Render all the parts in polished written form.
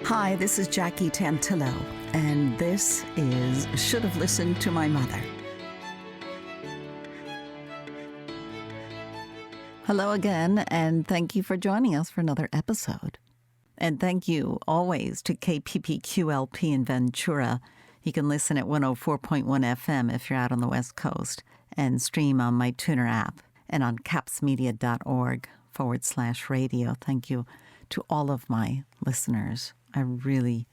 Hi, this is Jackie Tantillo, and this is Should Have Listened to My Mother. Hello again, and thank you for joining us for another episode. And thank you always to KPPQLP in Ventura. You can listen at 104.1 FM if you're out on the West Coast, and stream on my Tuner app and on capsmedia.org/radio. Thank you to all of my listeners. I really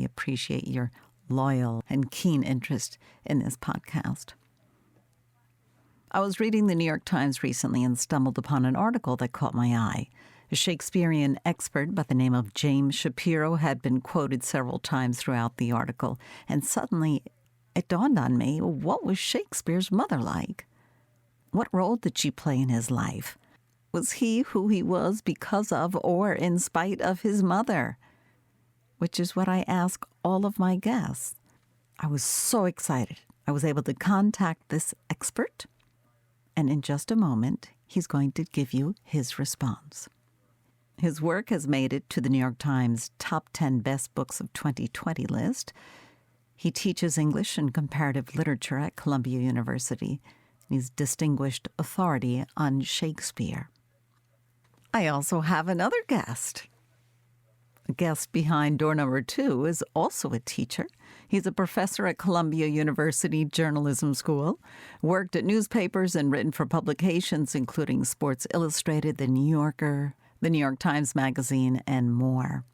appreciate your loyal and keen interest in this podcast. I was reading the New York Times recently and stumbled upon an article that caught my eye. A Shakespearean expert by the name of James Shapiro had been quoted several times throughout the article, and suddenly it dawned on me, what was Shakespeare's mother like? What role did she play in his life? Was he who he was because of or in spite of his mother? Which is what I ask all of my guests. I was so excited. I was able to contact this expert, and in just a moment, he's going to give you his response. His work has made it to the New York Times Top 10 Best Books of 2020 list. He teaches English and comparative literature at Columbia University. He's distinguished authority on Shakespeare. I also have another guest. A guest behind door number 2 is also a teacher. He's a professor at Columbia University Journalism School, worked at newspapers and written for publications including Sports Illustrated, The New Yorker, The New York Times Magazine, and more.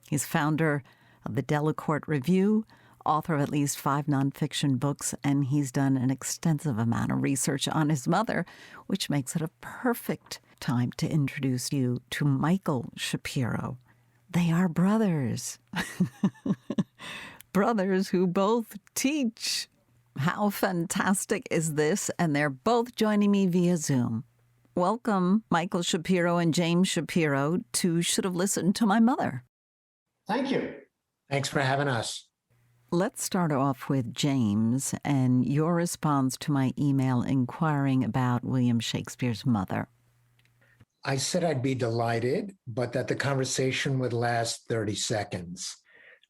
He's founder of the Delacorte Review, author of at least 5 nonfiction books, and he's done an extensive amount of research on his mother, which makes it a perfect time to introduce you to Michael Shapiro. They are brothers. Brothers who both teach. How fantastic is this? And they're both joining me via Zoom. Welcome, Michael Shapiro and James Shapiro, to Should Have Listened to My Mother. Thank you. Thanks for having us. Let's start off with James and your response to my email inquiring about William Shakespeare's mother. I said I'd be delighted, but that the conversation would last 30 seconds.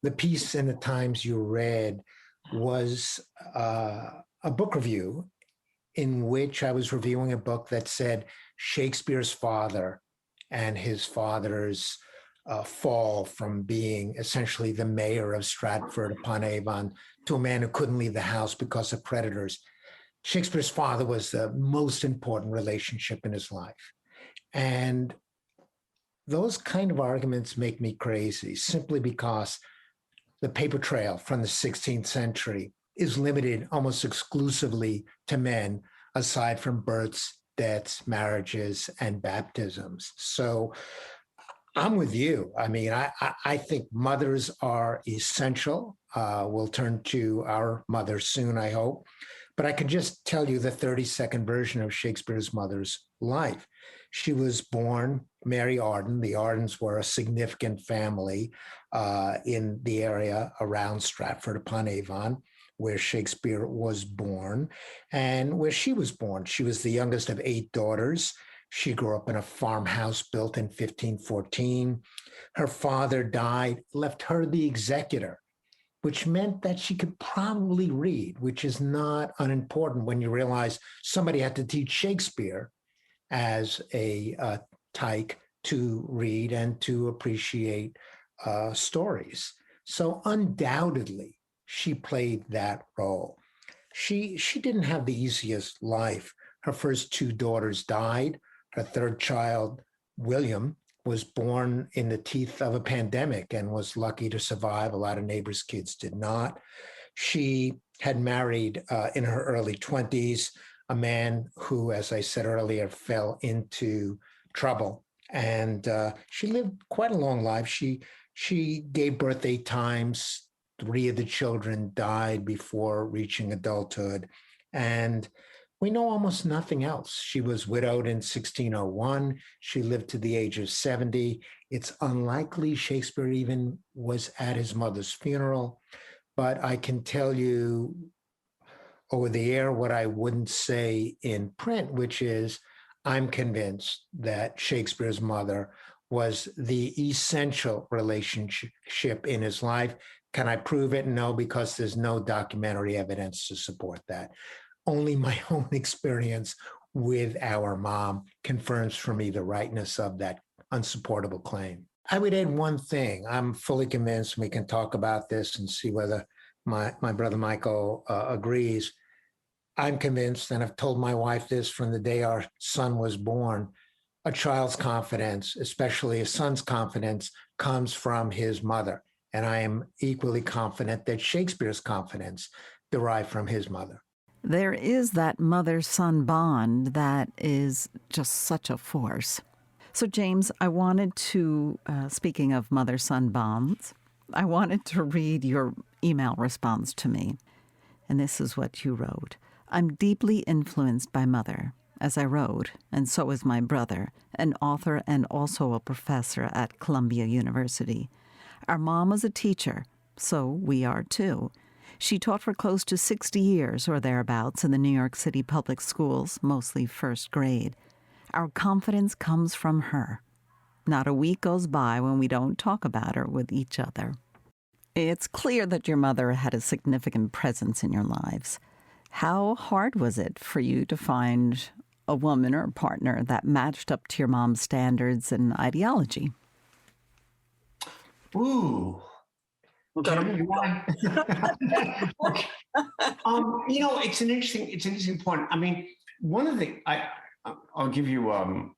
The piece in the Times you read was a book review in which I was reviewing a book that said Shakespeare's father and his father's fall from being essentially the mayor of Stratford-upon-Avon to a man who couldn't leave the house because of predators. Shakespeare's father was the most important relationship in his life. And those kind of arguments make me crazy simply because the paper trail from the 16th century is limited almost exclusively to men, aside from births, deaths, marriages, and baptisms. So I'm with you. I mean, I think mothers are essential. We'll turn to our mother soon, I hope. But I can just tell you the 30-second version of Shakespeare's mother's life. She was born Mary Arden. The Ardens were a significant family in the area around Stratford-upon-Avon, where Shakespeare was born and where she was born. She was the youngest of 8 daughters. She grew up in a farmhouse built in 1514. Her father died, left her the executor, which meant that she could probably read, which is not unimportant when you realize somebody had to teach Shakespeare as a tyke to read and to appreciate stories. So undoubtedly, she played that role. She didn't have the easiest life. Her first 2 daughters died. Her third child, William, was born in the teeth of a pandemic and was lucky to survive. A lot of neighbors' kids did not. She had married in her early 20s a man who, as I said earlier, fell into trouble. And she lived quite a long life. She gave birth 8 times. 3 of the children died before reaching adulthood. And we know almost nothing else. She was widowed in 1601. She lived to the age of 70. It's unlikely Shakespeare even was at his mother's funeral. But I can tell you over the air what I wouldn't say in print, which is I'm convinced that Shakespeare's mother was the essential relationship in his life. Can I prove it? No, because there's no documentary evidence to support that. Only my own experience with our mom confirms for me the rightness of that unsupportable claim. I would add one thing. I'm fully convinced we can talk about this and see whether my brother Michael agrees. I'm convinced, and I've told my wife this from the day our son was born, a child's confidence, especially a son's confidence, comes from his mother. And I am equally confident that Shakespeare's confidence derived from his mother. There is that mother-son bond that is just such a force. So, James, I wanted to, speaking of mother-son bonds, I wanted to read your email response to me. And this is what you wrote. I'm deeply influenced by Mother, as I wrote, and so is my brother, an author and also a professor at Columbia University. Our mom was a teacher, so we are too. She taught for close to 60 years or thereabouts in the New York City public schools, mostly first grade. Our confidence comes from her. Not a week goes by when we don't talk about her with each other. It's clear that your mother had a significant presence in your lives. How hard was it for you to find a woman or a partner that matched up to your mom's standards and ideology? Ooh. Jim, it's an interesting point. I mean, one of the I'll give you a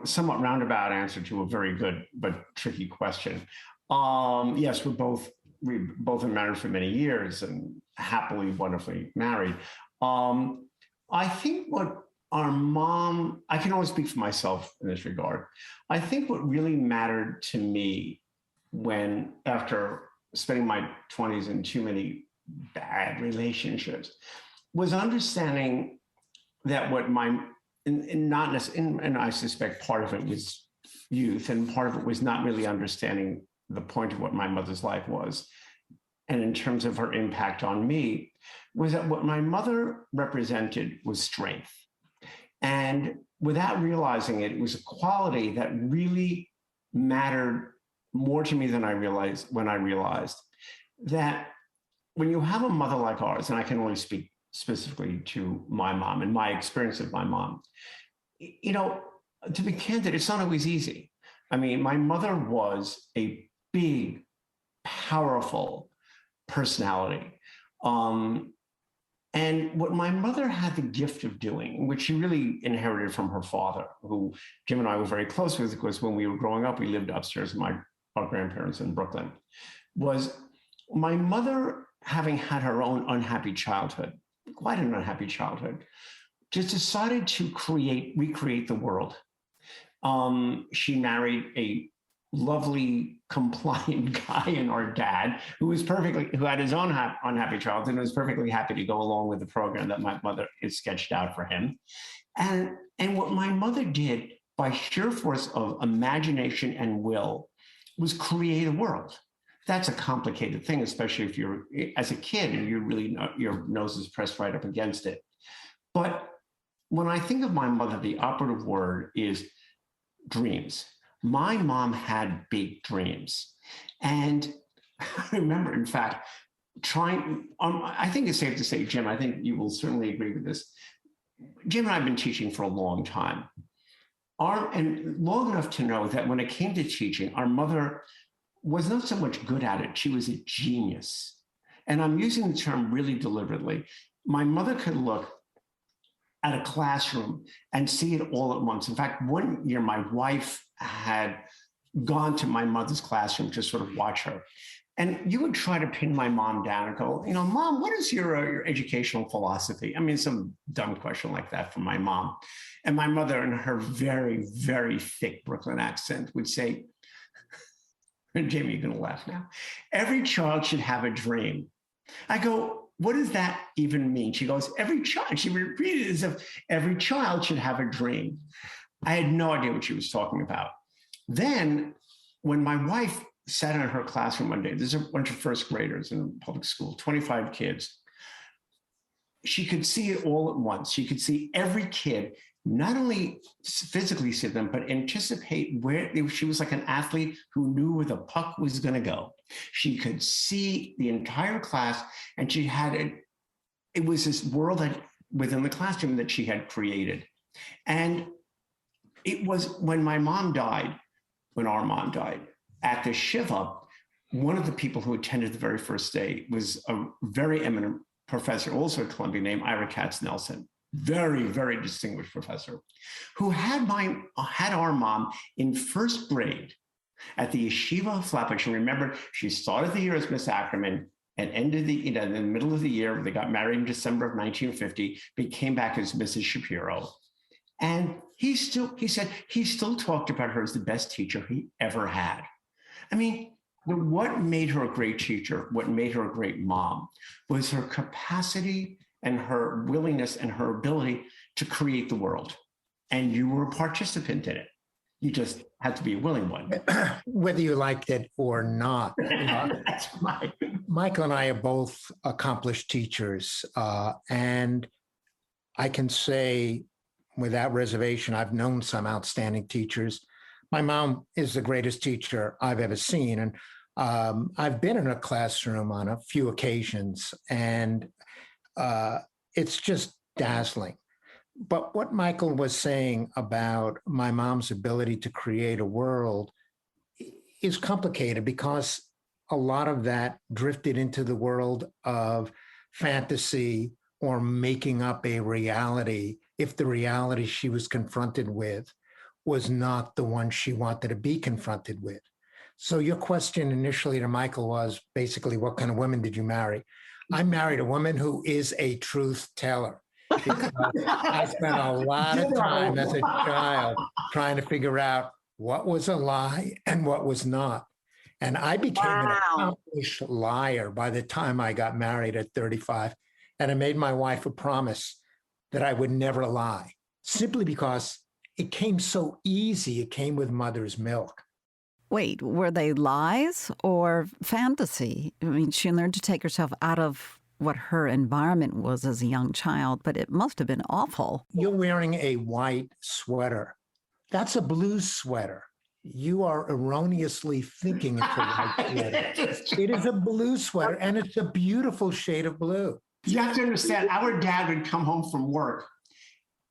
somewhat roundabout answer to a very good but tricky question. Yes, we both have been married for many years and happily, wonderfully married. I think what our mom, I can only speak for myself in this regard. I think what really mattered to me when, after spending my 20s in too many bad relationships, was understanding that what and I suspect part of it was youth, and part of it was not really understanding the point of what my mother's life was. And in terms of her impact on me, was that what my mother represented was strength. And without realizing it, it was a quality that really mattered more to me than I realized when I realized that when you have a mother like ours, and I can only speak specifically to my mom and my experience of my mom, to be candid, it's not always easy. I mean, my mother was a big, powerful personality. And what my mother had the gift of doing, which she really inherited from her father, who Jim and I were very close with, because when we were growing up, we lived upstairs with our grandparents in Brooklyn, was my mother, having had her own unhappy childhood, quite an unhappy childhood, just decided to recreate the world. She married a lovely, compliant guy in our dad, who had his own unhappy childhood and was perfectly happy to go along with the program that my mother had sketched out for him. And what my mother did, by sheer force of imagination and will, was create a world. That's a complicated thing, especially if you're, as a kid, and your nose is pressed right up against it. But when I think of my mother, the operative word is dreams. My mom had big dreams. And I remember, in fact, I think it's safe to say, Jim, I think you will certainly agree with this. Jim and I have been teaching for a long time. And long enough to know that when it came to teaching, our mother was not so much good at it, she was a genius. And I'm using the term really deliberately. My mother could look at a classroom and see it all at once. In fact, one year my wife had gone to my mother's classroom to sort of watch her. And you would try to pin my mom down and go, Mom, what is your educational philosophy? I mean, some dumb question like that from my mom. And my mother, in her very, very thick Brooklyn accent, would say, and Jamie, you're going to laugh now, every child should have a dream. I go, what does that even mean? She goes, every child. She repeated it as if every child should have a dream. I had no idea what she was talking about. Then, when my wife sat in her classroom one day, there's a bunch of first graders in public school, 25 kids. She could see it all at once. She could see every kid not only physically see them, but anticipate where she was like an athlete who knew where the puck was going to go. She could see the entire class, and she had it was this world within the classroom that she had created. And it was when our mom died, at the Shiva, one of the people who attended the very first day was a very eminent professor, also at Columbia, named Ira Katz-Nelson. Very, very distinguished professor, who had our mom in first grade at the Yeshiva of Flatbush. And remember, she started the year as Miss Ackerman and ended in the middle of the year. They got married in December of 1950, but came back as Mrs. Shapiro. And he said he still talked about her as the best teacher he ever had. I mean, what made her a great teacher, what made her a great mom, was her capacity and her willingness and her ability to create the world. And you were a participant in it. You just had to be a willing one. Whether you liked it or not. That's right. Michael and I are both accomplished teachers. And I can say without reservation, I've known some outstanding teachers. My mom is the greatest teacher I've ever seen. And I've been in a classroom on a few occasions, and it's just dazzling. But what Michael was saying about my mom's ability to create a world is complicated, because a lot of that drifted into the world of fantasy or making up a reality if the reality she was confronted with was not the one she wanted to be confronted with. So your question initially to Michael was basically, what kind of women did you marry? I married a woman who is a truth teller. Because I spent a lot of time as a child trying to figure out what was a lie and what was not. And I became an accomplished liar by the time I got married at 35. And I made my wife a promise that I would never lie, simply because it came so easy. It came with mother's milk. Wait, were they lies or fantasy? I mean, she learned to take herself out of what her environment was as a young child, but it must have been awful. You're wearing a white sweater. That's a blue sweater. You are erroneously thinking it's a white sweater. It is a blue sweater, and it's a beautiful shade of blue. You have to understand, our dad would come home from work,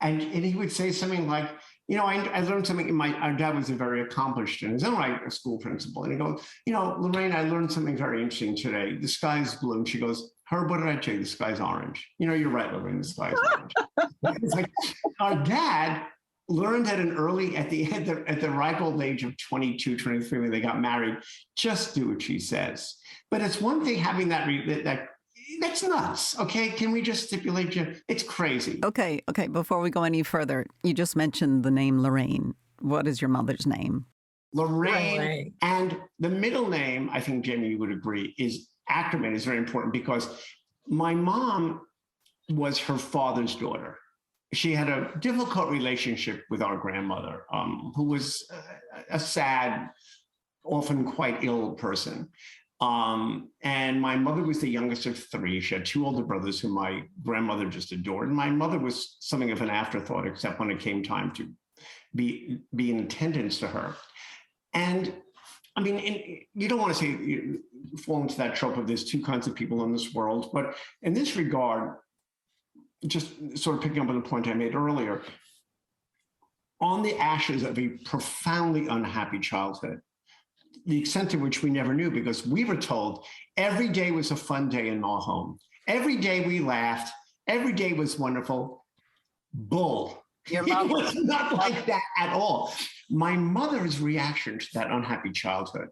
and he would say something like, you know, I learned something. Our dad was a very accomplished in his own right, a school principal. And he goes, you know, Lorraine, I learned something very interesting today. The sky's blue. And she goes, Herb, what did I tell you? The sky's orange. You know, you're right, Lorraine, the sky's orange. It's like, our dad learned at the ripe old age of 22, 23, when they got married, just do what she says. But it's one thing having that's nuts. Okay. Can we just stipulate you? It's crazy. Okay. Before we go any further, you just mentioned the name Lorraine. What is your mother's name? Lorraine. And the middle name, I think, Jamie, you would agree, is Ackerman, is very important, because my mom was her father's daughter. She had a difficult relationship with our grandmother, who was a sad, often quite ill person. And my mother was the youngest of three. She had two older brothers whom my grandmother just adored. And my mother was something of an afterthought, except when it came time to be in attendance to her. And I mean, you don't want to say fall into that trope of there's two kinds of people in this world, but in this regard, just sort of picking up on the point I made earlier, on the ashes of a profoundly unhappy childhood, the extent to which we never knew, because we were told every day was a fun day in our home. Every day we laughed. Every day was wonderful. Bull. It was not like that at all. My mother's reaction to that unhappy childhood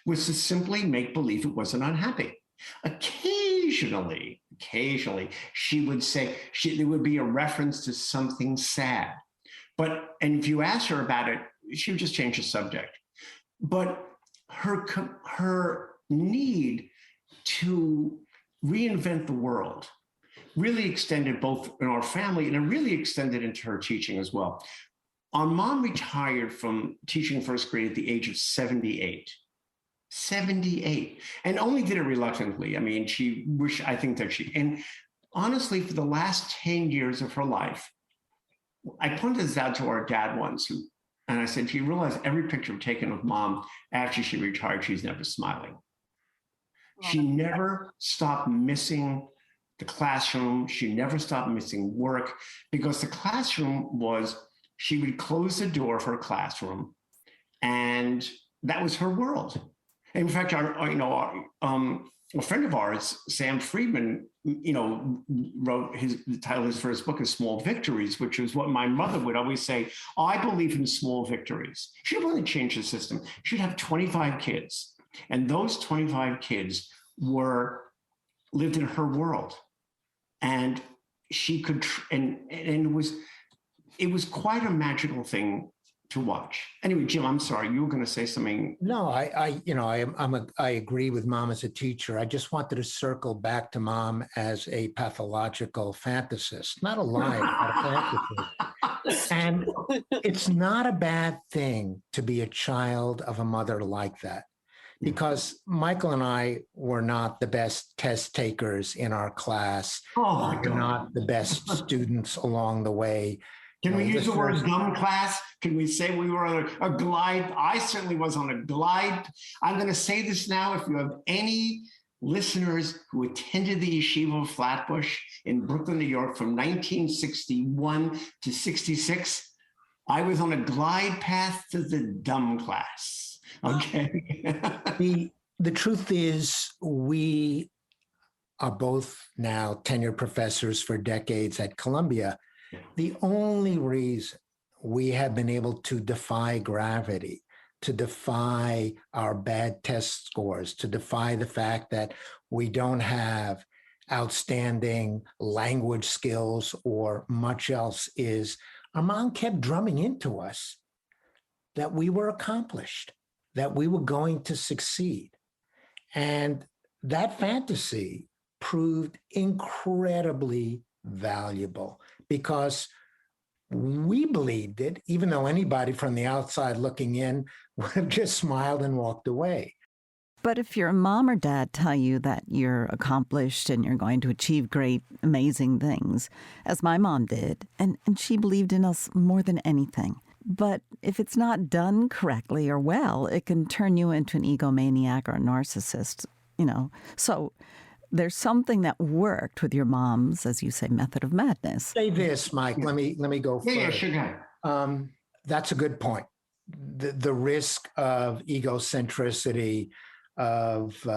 was to simply make believe it wasn't unhappy. Occasionally, she would say, there would be a reference to something sad. And if you asked her about it, she would just change the subject. But her need to reinvent the world really extended both in our family, and it really extended into her teaching as well. Our mom retired from teaching first grade at the age of 78. 78, and only did it reluctantly. I mean, and honestly, for the last 10 years of her life, I pointed this out to our dad once, and I said, do you realize every picture taken of mom after she retired, she's never smiling. She never stopped missing the classroom. She never stopped missing work, because the classroom was, she would close the door of her classroom, and that was her world. In fact, a friend of ours, Sam Friedman, wrote the title of his first book is Small Victories, which is what my mother would always say. I believe in small victories. She didn't want to change the system. She'd have 25 kids, and those 25 kids lived in her world, and she could, and it was quite a magical thing to watch. Anyway, Jim, I'm sorry, you were going to say something. No, I agree with mom as a teacher. I just wanted to circle back to mom as a pathological fantasist, not a liar, but a fantasist. And it's not a bad thing to be a child of a mother like that, because Michael and I were not the best test takers in our class. Oh, we were not the best students along the way. Can we use the word dumb class? Can we say we were on a glide? I certainly was on a glide. I'm going to say this now. If you have any listeners who attended the Yeshiva of Flatbush in Brooklyn, New York from 1961 to 66, I was on a glide path to the dumb class. Okay. The truth is, we are both now tenured professors for decades at Columbia. The only reason we have been able to defy gravity, to defy our bad test scores, to defy the fact that we don't have outstanding language skills or much else, is our mom kept drumming into us that we were accomplished, that we were going to succeed. And that fantasy proved incredibly valuable, because we believed it, even though anybody from the outside looking in would have just smiled and walked away. But if your mom or dad tell you that you're accomplished and you're going to achieve great, amazing things, as my mom did, and she believed in us more than anything. But if it's not done correctly or well, it can turn you into an egomaniac or a narcissist, So there's something that worked with your mom's, as you say, method of madness. Say this, Mike. Let me go further. Yeah, sure. That's a good point. The risk of egocentricity, of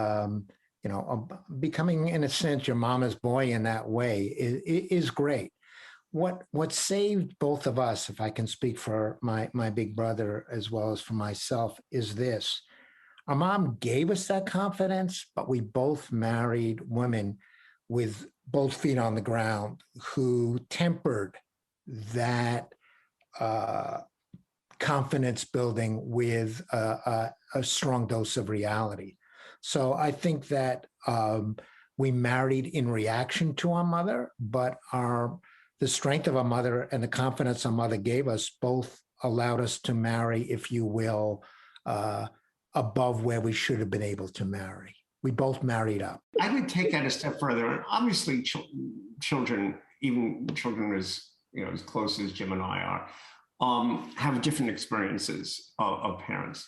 becoming, in a sense, your mama's boy in that way is great. What saved both of us, if I can speak for my big brother as well as for myself, is this. Our mom gave us that confidence, but we both married women with both feet on the ground who tempered that confidence building with a strong dose of reality. So I think that we married in reaction to our mother, but the strength of our mother and the confidence our mother gave us both allowed us to marry, if you will, above where we should have been able to marry. We both married up. I would take that a step further. And obviously, children, even children as close as Jim and I are, have different experiences of parents.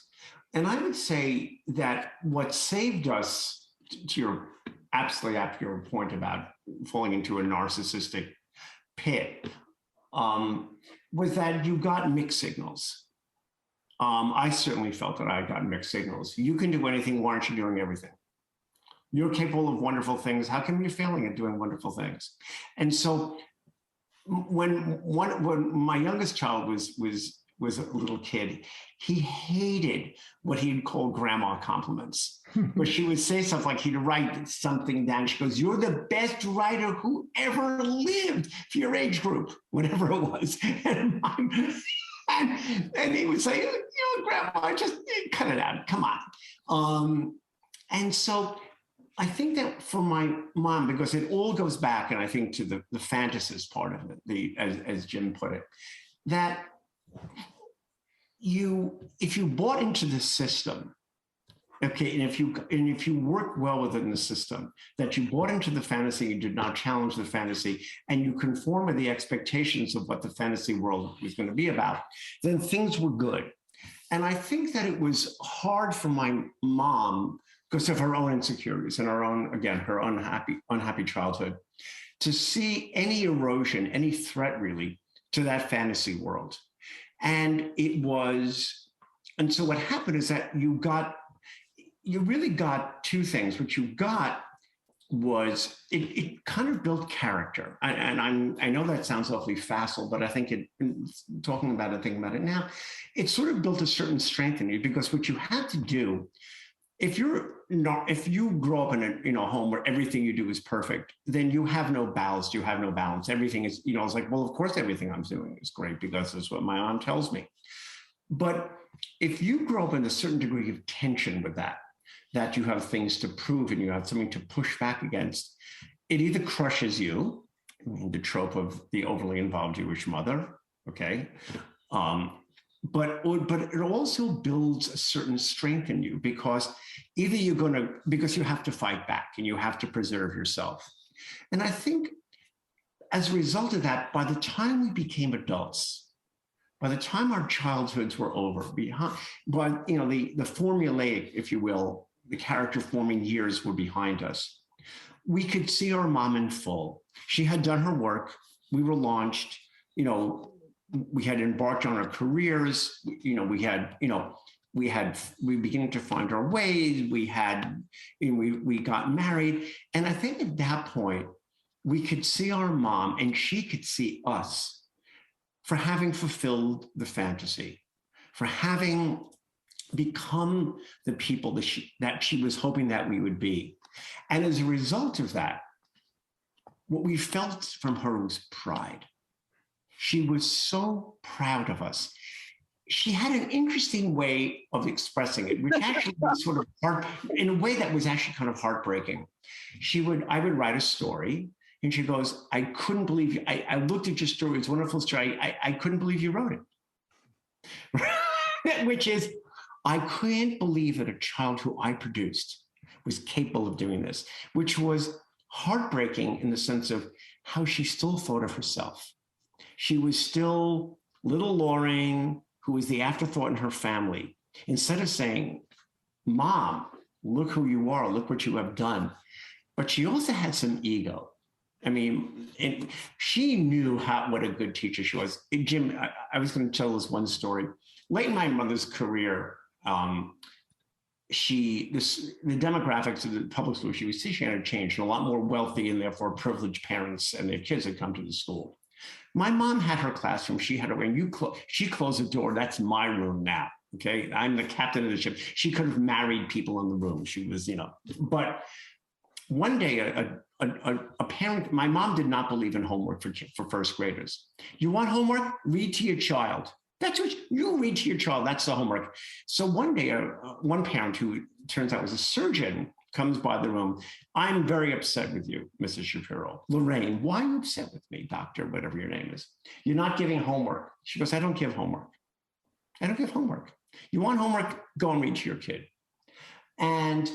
And I would say that what saved us, to your absolutely accurate point about falling into a narcissistic pit, was that you got mixed signals. I certainly felt that I had gotten mixed signals. You can do anything. Why aren't you doing everything? You're capable of wonderful things. How come you're failing at doing wonderful things? And so when my youngest child was a little kid, he hated what he'd call grandma compliments. But she would say stuff like, he'd write something down. She goes, "You're the best writer who ever lived for your age group," whatever it was. And he would say, "Grandma, just cut it out. Come on." And so I think that for my mom, because it all goes back, and I think to the fantasist part of it, as Jim put it, that if you bought into the system Okay, and if you work well within the system, that you bought into the fantasy, you did not challenge the fantasy, and you conform with the expectations of what the fantasy world was going to be about, then things were good. And I think that it was hard for my mom, because of her own insecurities and her own, again, her unhappy childhood, to see any erosion, any threat really to that fantasy world. And so what happened is that you really got two things. What you got was it kind of built character. I know that sounds awfully facile, but I think thinking about it now, it sort of built a certain strength in you, because what you had to do, if you grow up in a home where everything you do is perfect, then you have no ballast, you have no balance. Everything is, it's like, well, of course everything I'm doing is great because that's what my mom tells me. But if you grow up in a certain degree of tension with that you have things to prove and you have something to push back against, it either crushes you, I mean, the trope of the overly involved Jewish mother, okay? But it also builds a certain strength in you, because because you have to fight back and you have to preserve yourself. And I think as a result of that, by the time we became adults, by the time our childhoods were over, the formulaic, if you will, the character forming years were behind us, we could see our mom in full. She had done her work. We were launched, we had embarked on our careers. We began to find our ways. We got married. And I think at that point, we could see our mom and she could see us for having fulfilled the fantasy, for having become the people that she was hoping that we would be. And as a result of that, what we felt from her was pride. She was so proud of us. She had an interesting way of expressing it, which actually was sort of hard, in a way that was actually kind of heartbreaking. I would write a story, and she goes, I couldn't believe you. I looked at your story. It's a wonderful story. I couldn't believe you wrote it. Which is, I couldn't believe that a child who I produced was capable of doing this, which was heartbreaking in the sense of how she still thought of herself. She was still little Lauren, who was the afterthought in her family. Instead of saying, Mom, look who you are, look what you have done. But she also had some ego. I mean, she knew what a good teacher she was. Jim, I was going to tell this one story. Late in my mother's career, the demographics of the public school she was teaching had changed, and a lot more wealthy and therefore privileged parents and their kids had come to the school. My mom had her classroom. She had her room. She closed the door. That's my room now. Okay, I'm the captain of the ship. She could have married people in the room. She was, But one day, a parent. My mom did not believe in homework for first graders. You want homework? Read to your child. That's what you read to your child. That's the homework. So one day, one parent who turns out was a surgeon comes by the room. I'm very upset with you, Mrs. Shapiro. Lorraine, why are you upset with me, doctor, whatever your name is? You're not giving homework. She goes, I don't give homework. I don't give homework. You want homework? Go and read to your kid. And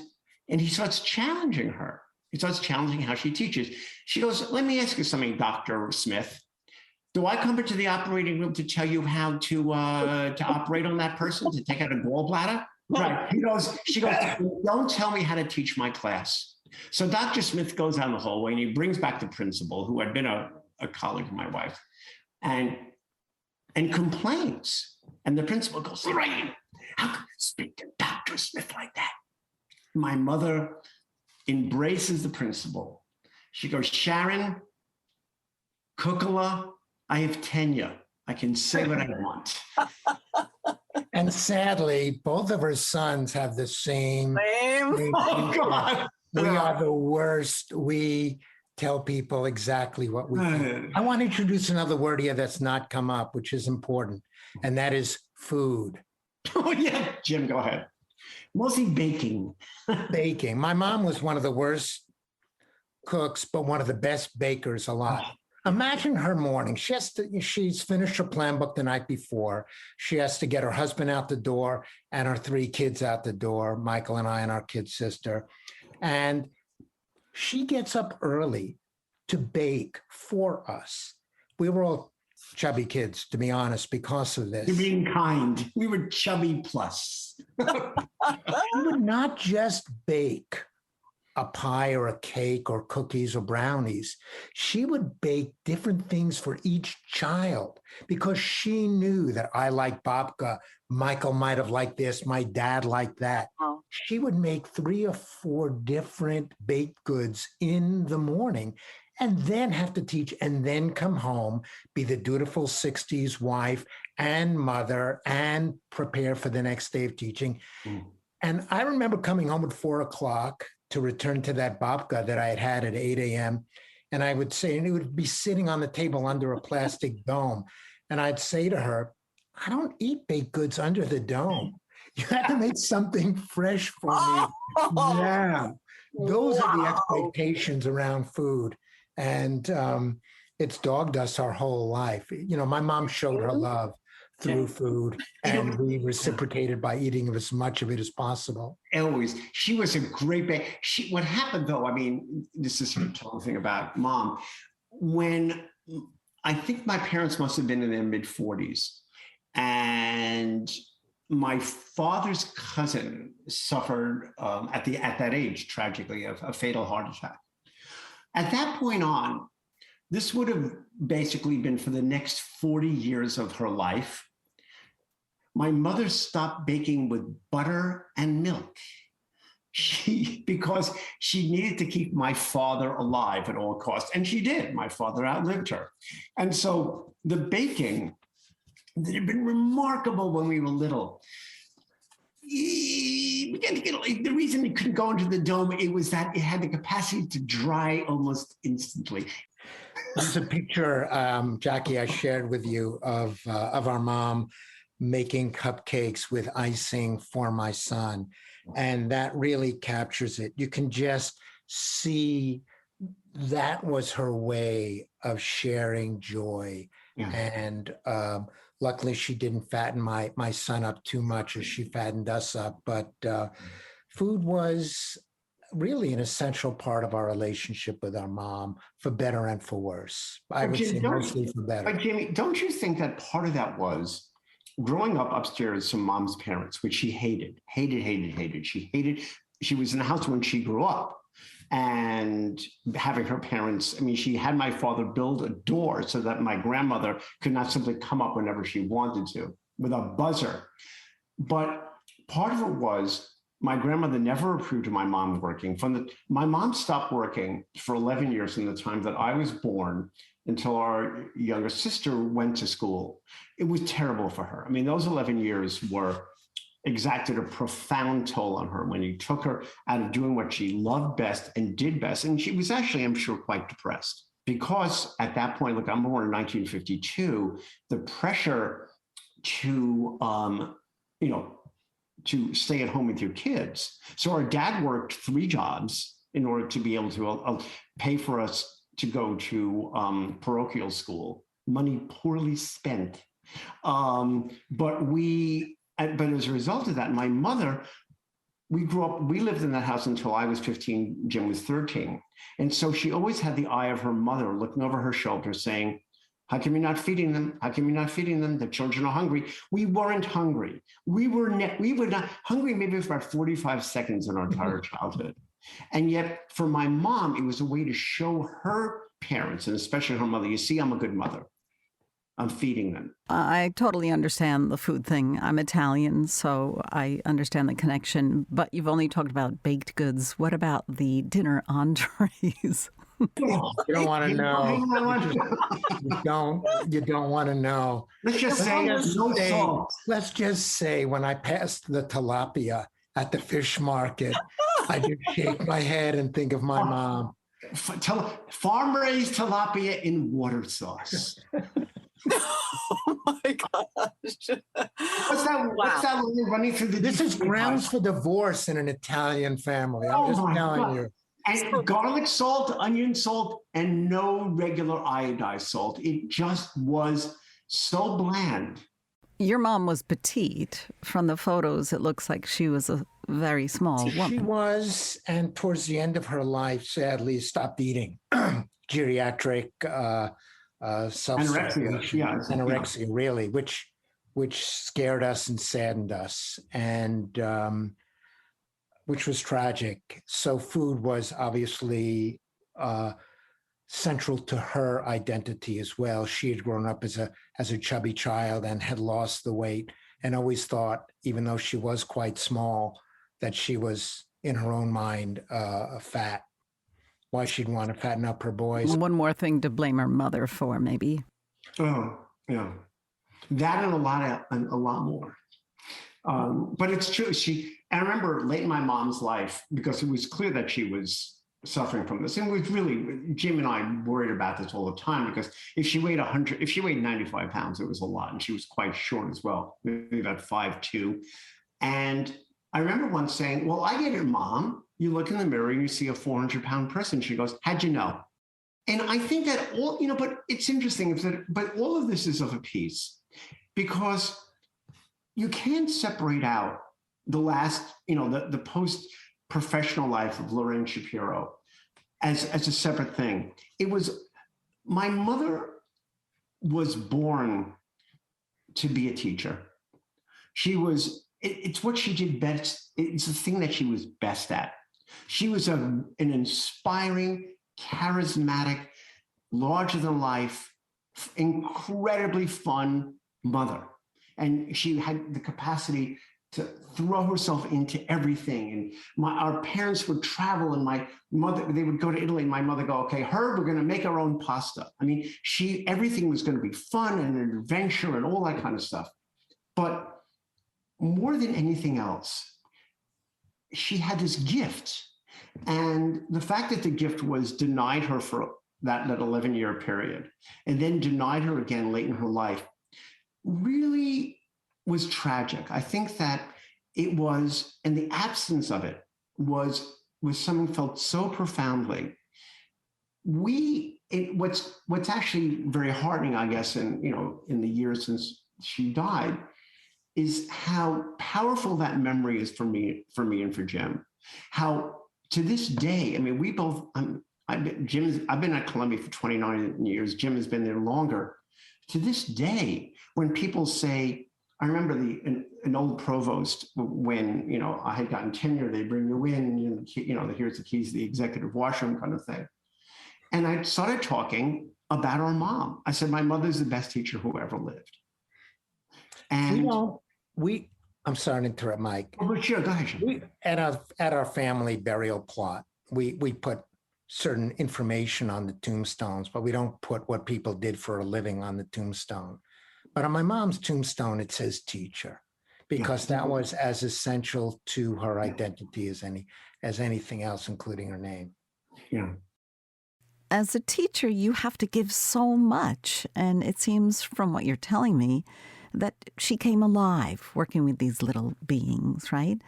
he starts challenging her. He starts challenging how she teaches. She goes, let me ask you something, Dr. Smith. Do I come into the operating room to tell you how to operate on that person, to take out a gallbladder? Right. She goes, don't tell me how to teach my class. So Dr. Smith goes down the hallway and he brings back the principal, who had been a colleague of my wife, and complains. And the principal goes, Lorraine, how can you speak to Dr. Smith like that? My mother embraces the principal. She goes, Sharon, Kukala, I have tenure. I can say what I want. And sadly, both of her sons have the same. Oh, God. We are the worst. We tell people exactly what we think. I want to introduce another word here that's not come up, which is important, and that is food. Oh, yeah. Jim, go ahead. Mostly baking. Baking. My mom was one of the worst cooks, but one of the best bakers alive. Imagine her morning. She's finished her plan book the night before. She has to get her husband out the door and her 3 kids out the door, Michael and I and our kid sister. And she gets up early to bake for us. We were all chubby kids, to be honest, because of this. You're being kind. We were chubby plus. She would not just bake a pie or a cake or cookies or brownies. She would bake different things for each child because she knew that I like babka. Michael might have liked this. My dad liked that. Oh. She would make 3 or 4 different baked goods in the morning and then have to teach and then come home, be the dutiful 60s wife and mother and prepare for the next day of teaching. Mm. And I remember coming home at 4 o'clock to return to that babka that I had had at 8 a.m. And I would say, and it would be sitting on the table under a plastic dome. And I'd say to her, I don't eat baked goods under the dome. You have to make something fresh for me. Yeah. Those are the expectations around food. And it's dogged us our whole life. You know, my mom showed her love through food, and we reciprocated by eating as much of it as possible. Always. She was a great baker. What happened though, I mean, this is a total thing about Mom. When I think my parents must have been in their mid-40s, and my father's cousin suffered at that age, tragically, a fatal heart attack. At that point on, this would have basically been for the next 40 years of her life. My mother stopped baking with butter and milk because she needed to keep my father alive at all costs. And she did. My father outlived her. And so the baking that had been remarkable when we were little, the reason it couldn't go into the dome, it was that it had the capacity to dry almost instantly. This is a picture, Jackie, I shared with you of our mom making cupcakes with icing for my son. And that really captures it. You can just see that was her way of sharing joy. Yeah. And luckily she didn't fatten my son up too much as she fattened us up. But food was really an essential part of our relationship with our mom, for better and for worse. I would say mostly for better. But Jamie, don't you think that part of that was growing up upstairs from Mom's parents, which she hated. She was in the house when she grew up, and having her parents, I mean, she had my father build a door so that my grandmother could not simply come up whenever she wanted to with a buzzer. But part of it was my grandmother never approved of my mom working. My mom stopped working for 11 years from the time that I was born until our younger sister went to school. It was terrible for her. I mean, those 11 years exacted a profound toll on her when he took her out of doing what she loved best and did best. And she was actually, I'm sure, quite depressed. Because at that point, look, I'm born in 1952, the pressure to stay at home with your kids. So our dad worked 3 jobs in order to be able to pay for us to go to parochial school. Money poorly spent. But as a result of that, my mother, we lived in that house until I was 15, Jim was 13. And so she always had the eye of her mother looking over her shoulder saying, how come you're not feeding them? How come you're not feeding them? The children are hungry. We weren't hungry. We were not hungry maybe for about 45 seconds in our entire childhood. And yet for my mom, it was a way to show her parents, and especially her mother, you see, I'm a good mother. I'm feeding them. I totally understand the food thing. I'm Italian, so I understand the connection. But you've only talked about baked goods. What about the dinner entrees? You don't want to know. You don't want to know. Let's just say when I passed the tilapia at the fish market, I just shake my head and think of my mom. Farm-raised tilapia in water sauce. Oh my gosh. What's that running through the This is grounds for divorce in an Italian family. I'm just telling you. And garlic salt, onion salt, and no regular iodized salt. It just was so bland. Your mom was petite. From the photos, it looks like she was a very small woman. She was, and towards the end of her life, sadly, stopped eating. Geriatric self-starvation, anorexia, really, which scared us and saddened us, and which was tragic. So food was obviously central to her identity as well. She had grown up as a chubby child and had lost the weight, and always thought, even though she was quite small, that she was, in her own mind, fat. Why she'd want to fatten up her boys. One more thing to blame her mother for, maybe. Oh, yeah. That and a lot more. But it's true. I remember late in my mom's life, because it was clear that she was suffering from this. And it was really, Jim and I worried about this all the time, because if she weighed 95 pounds, it was a lot. And she was quite short as well, maybe about 5'2". And I remember once saying, well, I get it, Mom. You look in the mirror and you see a 400-pound person. She goes, how'd you know? And I think that but it's interesting, but all of this is of a piece, because you can't separate out the last, the post-professional life of Lorraine Shapiro as a separate thing. My mother was born to be a teacher. It's what she did best. It's the thing that she was best at. She was an inspiring, charismatic, larger-than-life, incredibly fun mother. And she had the capacity to throw herself into everything. And our parents would travel, and they would go to Italy, and my mother go, okay, Herb, we're going to make our own pasta. I mean, everything was going to be fun and an adventure and all that kind of stuff. But more than anything else, she had this gift. And the fact that the gift was denied her for that 11-year period, and then denied her again late in her life, really was tragic. I think that it was, and the absence of it was something felt so profoundly. What's actually very heartening, I guess, in the years since she died, is how powerful that memory is for me and for Jim. How to this day, I mean, we both, I've been at Columbia for 29 years. Jim has been there longer. To this day, when people say, I remember an old provost, when I had gotten tenure, they bring you in, here's the keys to the executive washroom kind of thing. And I started talking about our mom. I said, my mother's the best teacher who ever lived. And I'm sorry to interrupt, Mike. Oh, sure, go ahead. At our family burial plot, we put certain information on the tombstones, but we don't put what people did for a living on the tombstone. But on my mom's tombstone, it says teacher, because that was as essential to her identity as anything else, including her name. Yeah. As a teacher, you have to give so much. And it seems from what you're telling me that she came alive working with these little beings, right?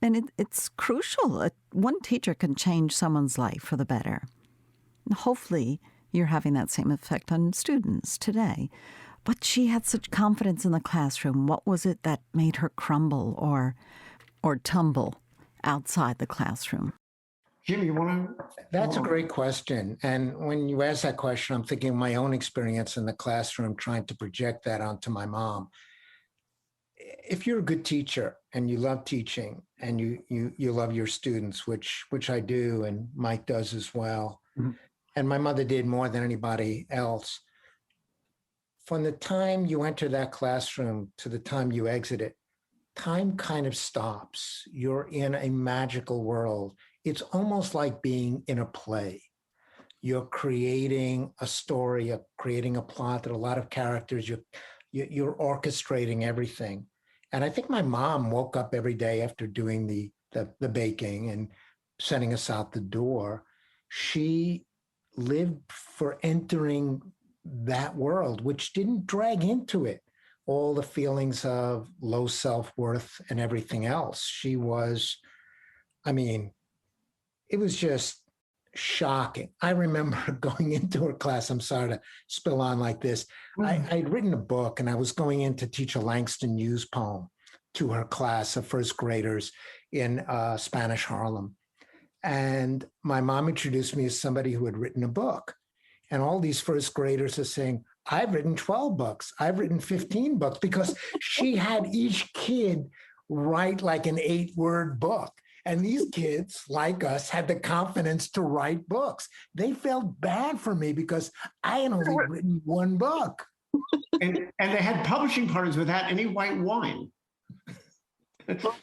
And it's crucial. One teacher can change someone's life for the better. And hopefully, you're having that same effect on students today. But she had such confidence in the classroom. What was it that made her crumble or tumble outside the classroom? Jim, you want to? That's a great question. And when you ask that question, I'm thinking of my own experience in the classroom, trying to project that onto my mom. If you're a good teacher and you love teaching and you love your students, which I do, and Mike does as well, mm-hmm. and my mother did more than anybody else, from the time you enter that classroom to the time you exit it, time kind of stops. You're in a magical world. It's almost like being in a play. You're creating a story, you're creating a plot, that a lot of characters, you're orchestrating everything. And I think my mom woke up every day after doing the baking and sending us out the door. She lived for entering that world, which didn't drag into it all the feelings of low self-worth and everything else. She was, it was just shocking. I remember going into her class. I'm sorry to spill on like this. I'd written a book and I was going in to teach a Langston Hughes poem to her class of first graders in Spanish Harlem. And my mom introduced me as somebody who had written a book. And all these first graders are saying, I've written 12 books. I've written 15 books, because she had each kid write like an 8-word book. And these kids, like us, had the confidence to write books. They felt bad for me because I had only written one book. And they had publishing parties without any white wine.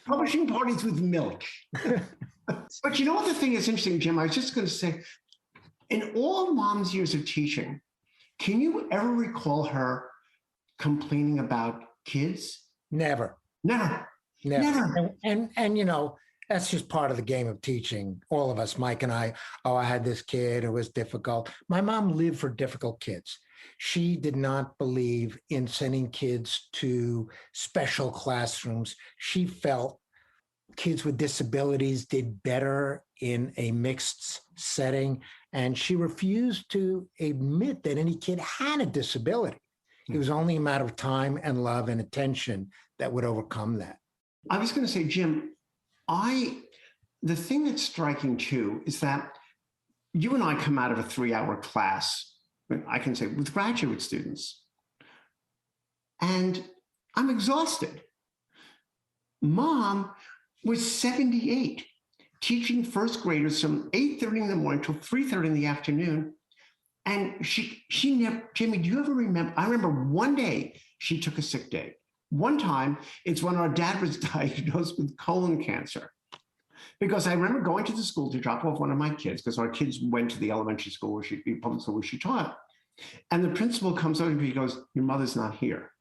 Publishing parties with milk. But you know what the thing is interesting, Jim? I was just going to say, in all Mom's years of teaching, can you ever recall her complaining about kids? Never. Never. And you know, that's just part of the game of teaching. All of us, Mike and I, I had this kid who was difficult. My mom lived for difficult kids. She did not believe in sending kids to special classrooms. She felt kids with disabilities did better in a mixed setting, and she refused to admit that any kid had a disability. It was only a matter of time and love and attention that would overcome that. I was going to say, Jim, the thing that's striking too is that you and I come out of a 3-hour class, I can say, with graduate students, and I'm exhausted. Mom was 78, teaching first graders from 8:30 in the morning till 3:30 in the afternoon. And she never, Jimmy, do you ever remember? I remember one day she took a sick day. One time, it's when our dad was diagnosed with colon cancer. Because I remember going to the school to drop off one of my kids, because our kids went to the elementary school, public school where she taught. And the principal comes over and he goes, your mother's not here.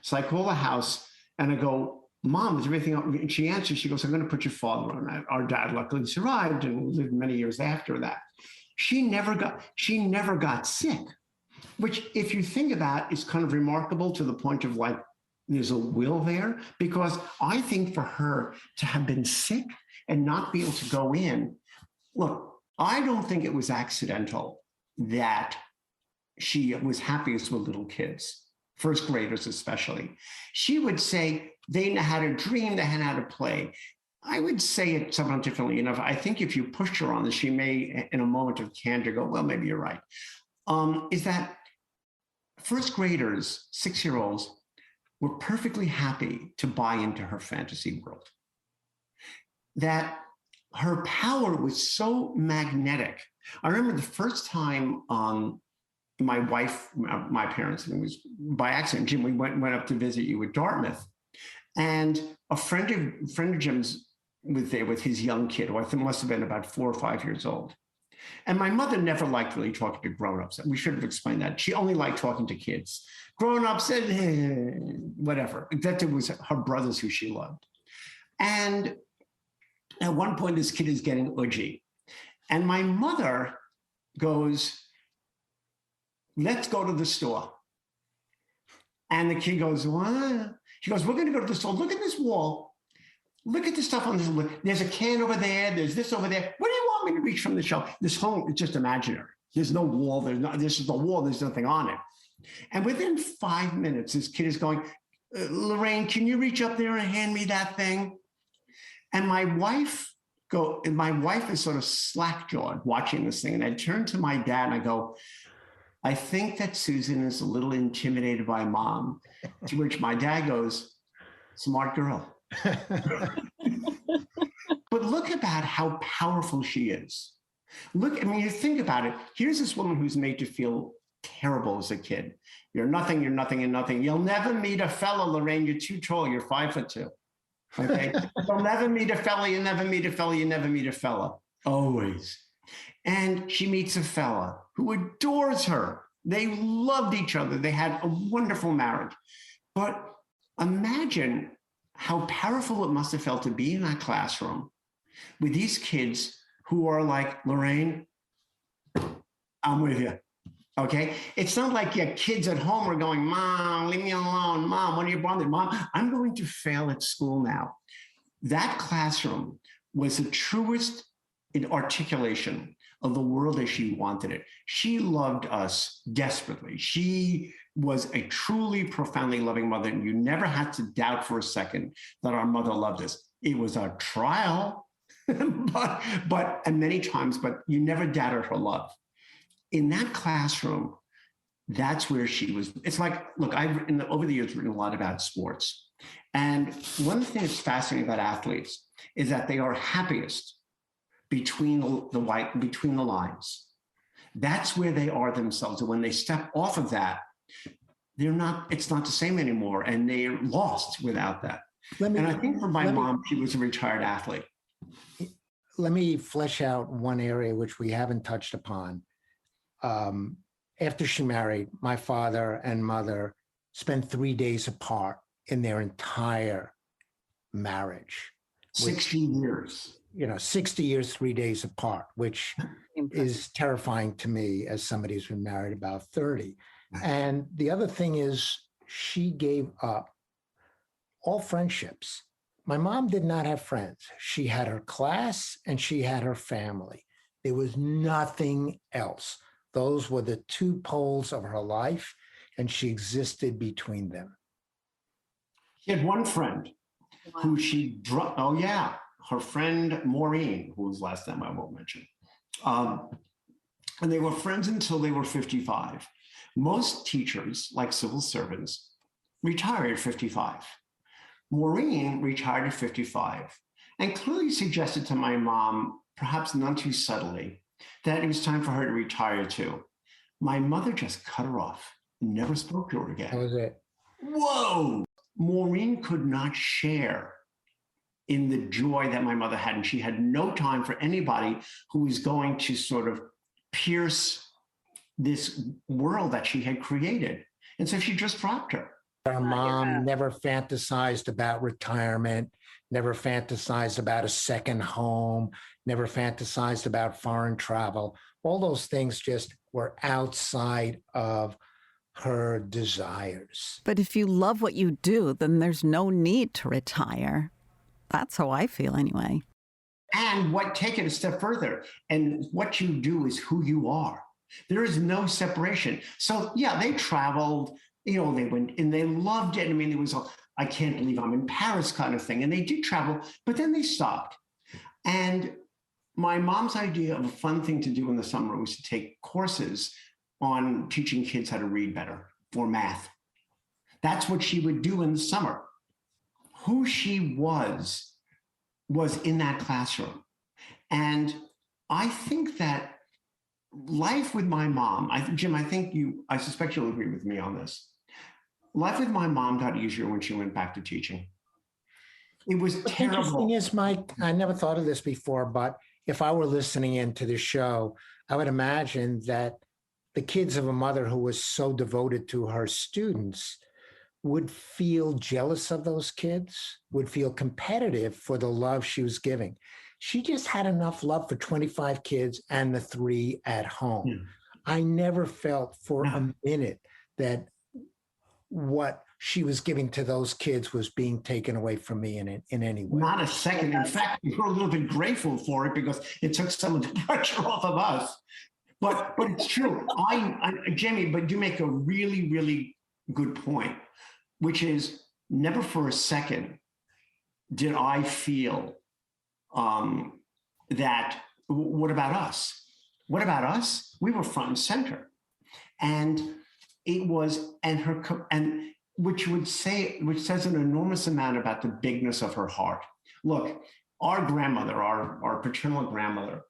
So I call the house and I go, Mom, is everything else? And she answers, she goes, I'm going to put your father on that. Our dad luckily survived and lived many years after that. She never got sick, which, if you think about, is kind of remarkable to the point of like, there's a will there, because I think for her to have been sick and not be able to go in, look, I don't think it was accidental that she was happiest with little kids, first graders especially. She would say they had a dream, they had how to play. I would say it somewhat differently enough. I think if you pushed her on this, she may, in a moment of candor, go, well, maybe you're right. Is that first graders, 6-year-olds, were perfectly happy to buy into her fantasy world. That her power was so magnetic. I remember the first time my wife, my parents, and it was by accident, Jim, we went up to visit you at Dartmouth. And a friend of Jim's was there with his young kid, who I think must have been about 4 or 5 years old. And my mother never liked really talking to grown-ups. We should have explained that. She only liked talking to kids. Grown-ups said, whatever. That it was her brothers who she loved. And at one point, this kid is getting udgy. And my mother goes, let's go to the store. And the kid goes, what? She goes, we're going to go to the store. Look at this wall. Look at the stuff on this wall. There's a can over there. There's this over there. What do you want me to reach from the shelf? This home is just imaginary. There's no wall. This is the wall. There's nothing on it. And within 5 minutes, this kid is going, Lorraine, can you reach up there and hand me that thing? And my wife is sort of slack-jawed watching this thing. And I turn to my dad and I go, I think that Susan is a little intimidated by Mom. To which my dad goes, smart girl. But look about how powerful she is. Look, I mean, you think about it. Here's this woman who's made to feel terrible as a kid. You're nothing, you're nothing, you're nothing. You'll never meet a fellow, Lorraine. You're too tall. You're 5'2". Okay. You'll never meet a fella. You never meet a fella. You never meet a fella. Always. And she meets a fella who adores her. They loved each other. They had a wonderful marriage. But imagine how powerful it must have felt to be in that classroom with these kids who are like, Lorraine, I'm with you. Okay. It's not like your kids at home are going, Mom, leave me alone. Mom, what are you bothered? Mom, I'm going to fail at school now. That classroom was the truest articulation of the world as she wanted it. She loved us desperately. She was a truly profoundly loving mother, and you never had to doubt for a second that our mother loved us. It was a trial, but and many times, but you never doubted her love. In that classroom, that's where she was. It's like, look, over the years written a lot about sports. And one thing that's fascinating about athletes is that they are happiest between the lines. That's where they are themselves. And when they step off of that, it's not the same anymore. And they're lost without that. And I think for my mom, she was a retired athlete. Let me flesh out one area which we haven't touched upon. After she married, my father and mother spent 3 days apart in their entire marriage. 60 years. 60 years, 3 days apart, which is terrifying to me as somebody who's been married about 30. And the other thing is she gave up all friendships. My mom did not have friends. She had her class and she had her family. There was nothing else. Those were the two poles of her life, and she existed between them. She had one friend who she her friend Maureen, whose last name I won't mention. And they were friends until they were 55. Most teachers, like civil servants, retire at 55. Maureen retired at 55 and clearly suggested to my mom, perhaps none too subtly, that it was time for her to retire too. My mother just cut her off, never spoke to her again. That was it. Whoa! Maureen could not share in the joy that my mother had, and she had no time for anybody who was going to sort of pierce this world that she had created. And so she just dropped her. Our mom never fantasized about retirement, never fantasized about a second home, never fantasized about foreign travel. All those things just were outside of her desires. But if you love what you do, then there's no need to retire. That's how I feel anyway. And take it a step further. And what you do is who you are. There is no separation. So yeah, they traveled, they went and they loved it. I mean, it was I can't believe I'm in Paris kind of thing. And they did travel, but then they stopped. And my mom's idea of a fun thing to do in the summer was to take courses on teaching kids how to read better or math. That's what she would do in the summer. Who she was in that classroom. And I think that life with my mom, Jim, I suspect you'll agree with me on this. Life with my mom got easier when she went back to teaching. It was terrible. The interesting is, Mike, I never thought of this before, but if I were listening into the show, I would imagine that the kids of a mother who was so devoted to her students would feel jealous of those kids, would feel competitive for the love she was giving. She just had enough love for 25 kids and the 3 at home. Yeah. I never felt for a minute that what she was giving to those kids was being taken away from me in any way. Not a second. In fact, we were a little bit grateful for it because it took some of the pressure off of us. But it's true. Jamie, but you make a really, really good point, which is never for a second did I feel that, what about us? What about us? We were front and center. And it was, which says an enormous amount about the bigness of her heart. Look, our grandmother, our paternal grandmother,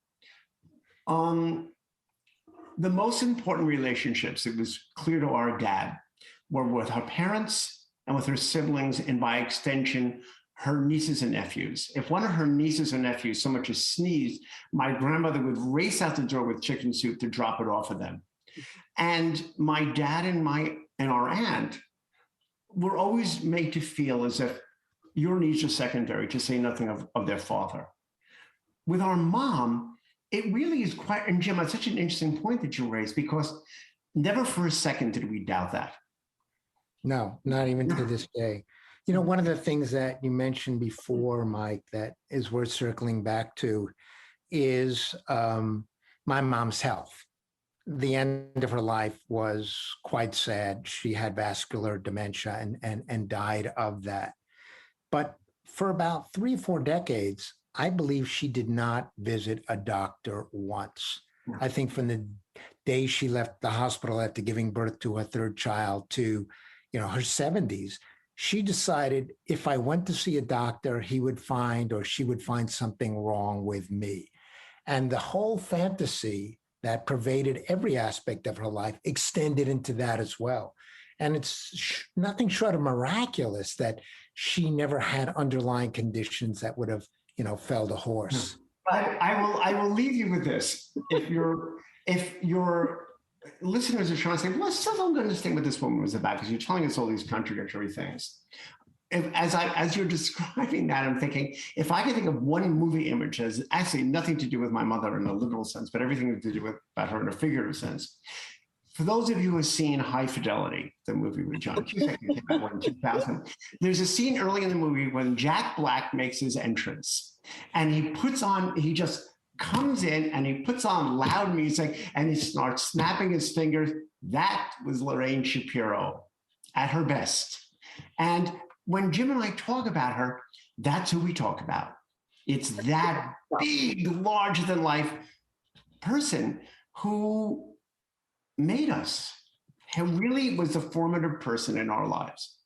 the most important relationships, it was clear to our dad, were with her parents and with her siblings, and by extension, her nieces and nephews. If one of her nieces or nephews so much as sneezed, my grandmother would race out the door with chicken soup to drop it off of them. And my dad and our aunt were always made to feel as if your needs are secondary, to say nothing of their father. With our mom, it really is quite, and Jim, that's such an interesting point that you raised, because never for a second did we doubt that. No, not even to this day. One of the things that you mentioned before, Mike, that is worth circling back to is my mom's health. The end of her life was quite sad. She had vascular dementia and died of that. But for about 3 or 4 decades, I believe she did not visit a doctor once. I think from the day she left the hospital after giving birth to her 3rd child to, her 70s, she decided if I went to see a doctor, he would find or she would find something wrong with me. And the whole fantasy that pervaded every aspect of her life extended into that as well. And it's nothing short of miraculous that she never had underlying conditions that would have, felled a horse. I will leave you with this. If your listeners are trying to say, well, I still don't understand what this woman was about because you're telling us all these contradictory things. As you're describing that, I'm thinking, if I could think of one movie image that has actually nothing to do with my mother in a literal sense, but everything to do with about her in a figurative sense. For those of you who have seen High Fidelity, the movie with John Cusack, came out in 2000, there's a scene early in the movie when Jack Black makes his entrance, and he just comes in and he puts on loud music and he starts snapping his fingers. That was Lorraine Shapiro at her best. And when Jim and I talk about her, that's who we talk about. It's that big, larger than life person who made us, who really was a formative person in our lives.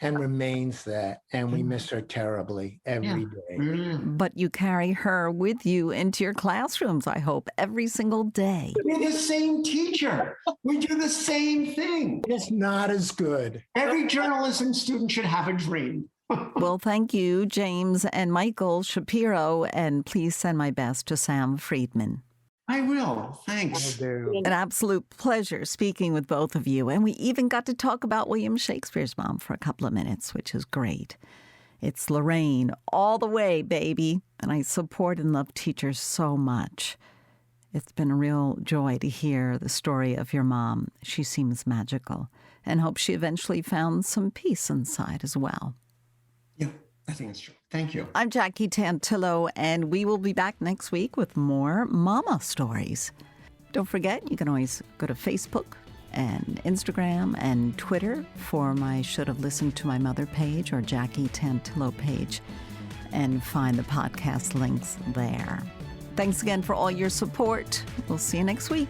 And remains that. And we miss her terribly every day. But you carry her with you into your classrooms, I hope, every single day. We're the same teacher. We do the same thing. It's not as good. Every journalism student should have a dream. Well, thank you, James and Michael Shapiro, and please send my best to Sam Friedman. I will. Thanks. An absolute pleasure speaking with both of you. And we even got to talk about William Shakespeare's mom for a couple of minutes, which is great. It's Lorraine all the way, baby. And I support and love teachers so much. It's been a real joy to hear the story of your mom. She seems magical, and hope she eventually found some peace inside as well. Yeah, I think it's true. Thank you. I'm Jackie Tantillo, and we will be back next week with more mama stories. Don't forget, you can always go to Facebook and Instagram and Twitter for my Should Have Listened to My Mother page or Jackie Tantillo page and find the podcast links there. Thanks again for all your support. We'll see you next week.